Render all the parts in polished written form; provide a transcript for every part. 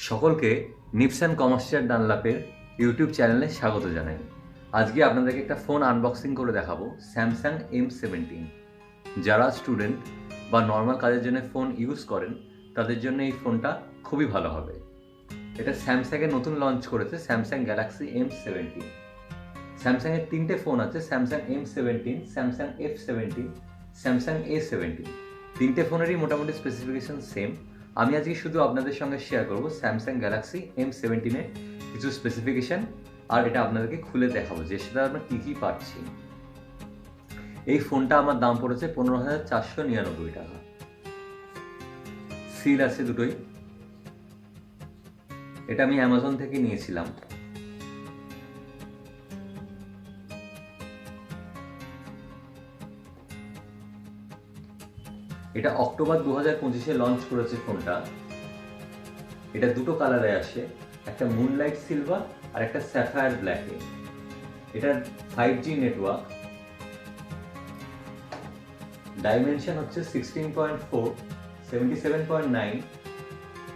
সকলকে নিপস and commercial ডানলাপের YouTube চ্যানেলে স্বাগত জানাই। আজকে আপনাদেরকে একটা ফোন আনবক্সিং করে দেখাবো, স্যামসাং M17। যারা স্টুডেন্ট বা নর্মাল কাজের জন্য ফোন ইউজ করেন তাদের জন্য এই ফোনটা খুবই ভালো হবে। এটা স্যামসাংয়ের নতুন লঞ্চ করেছে স্যামসাং গ্যালাক্সি M17। স্যামসাংয়ের তিনটে ফোন আছে, Samsung M17, Samsung F17, Samsung A17। তিনটে ফোনেরই মোটামুটি স্পেসিফিকেশন সেম। আমি আজকে শুধু আপনাদের সঙ্গে শেয়ার করব স্যামসাং গ্যালাক্সি M17-এর কিছু স্পেসিফিকেশন, আর এটা আপনাদেরকে খুলে দেখাবো যে সেটা আমরা কী কী পাচ্ছি। এই ফোনটা আমার দাম পড়েছে 15,499 টাকা। সিল আছে দুটোই। এটা আমি অ্যামাজন থেকে নিয়েছিলাম। এটা অক্টোবর 2025-এ লঞ্চ করেছে ফোনটা। এটা দুটো কালারে আসে, একটা মুনলাইট সিলভার আর একটা স্যাফায়ার ব্ল্যাকে। এটার 5G নেটওয়ার্ক, ডাইমেনশন হচ্ছে 16.4, 77.9।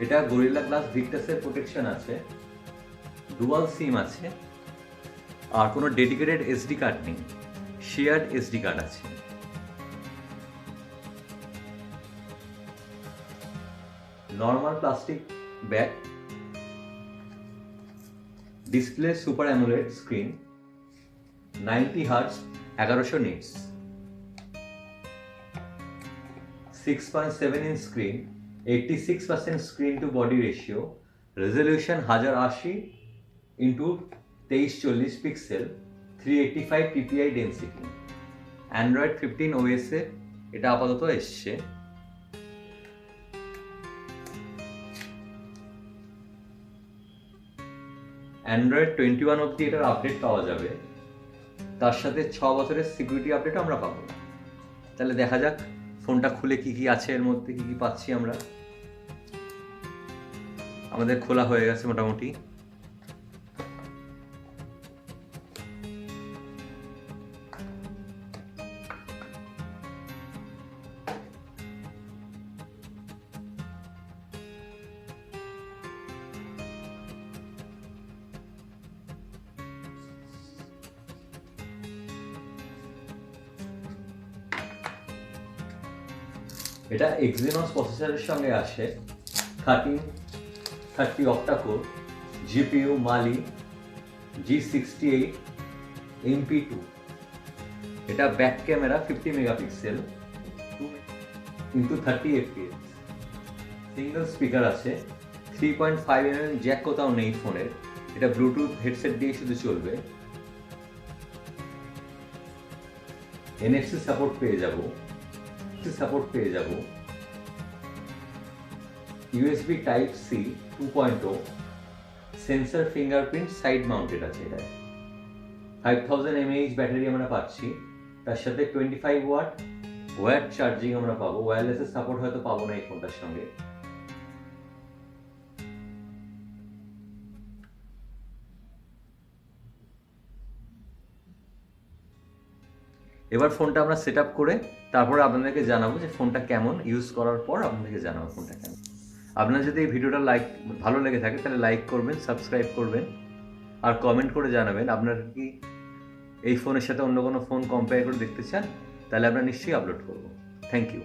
এটা গরিলা গ্লাস ভিক্টাসের প্রোটেকশন আছে, ডুয়াল সিম আছে, আর কোনো ডেডিকেটেড এসডি কার্ড নেই, শেয়ার্ড এসডি কার্ড আছে। Normal plastic bag, display super AMOLED screen, 90 hertz, 1100 nits, 6.7 inch screen, 86% screen to body ratio, resolution 1080 into 2340 pixel, 385 ppi density. Android 15 OS-এ এটা আপাতত এসছে। অ্যান্ড্রয়েড 21 অবধি এটার আপডেট পাওয়া যাবে, তার সাথে 6 বছরের সিকিউরিটি আপডেট আমরা পাবো। তাহলে দেখা যাক ফোনটা খুলে কি কি আছে, এর মধ্যে কি কি পাচ্ছি আমরা। আমাদের খোলা হয়ে গেছে মোটামুটি। এটা এক্সিনোস প্রসেসরের সঙ্গে আসে, 1330 অক্টা কোর, জিপিইউ মালি G68 MP2। এটা back camera 50 megapixel, 2x30 fps। Single speaker আছে, 3.5mm জ্যাক কোথাও নেই ফোনের। এটা ব্লুটুথ হেডসেট দিয়ে শুধু চলবে। NFC সাপোর্ট পেয়ে যাব, USB type C 2.0, sensor fingerprint side mounted আছে। এটা 5000 mAh ব্যাটারি আমরা পাচ্ছি, তার সাথে 25 ওয়াট চার্জিং আমরা পাবো। ওয়্যারলেসের সাপোর্ট হয়তো পাবো না এই ফোনটার সঙ্গে। এবার ফোনটা আমরা সেট আপ করে তারপরে আপনাদেরকে জানাবো যে ফোনটা কেমন, ইউজ করার পর আপনাদেরকে জানাবো ফোনটা কেমন। আপনার যদি এই ভিডিওটা ভালো লেগে থাকে তাহলে লাইক করবেন, সাবস্ক্রাইব করবেন, আর কমেন্ট করে জানাবেন আপনারা কি এই ফোনের সাথে অন্য কোনো ফোন কম্পেয়ার করে দেখতে চান, তাহলে আমরা নিশ্চয়ই আপলোড করবো। Thank you.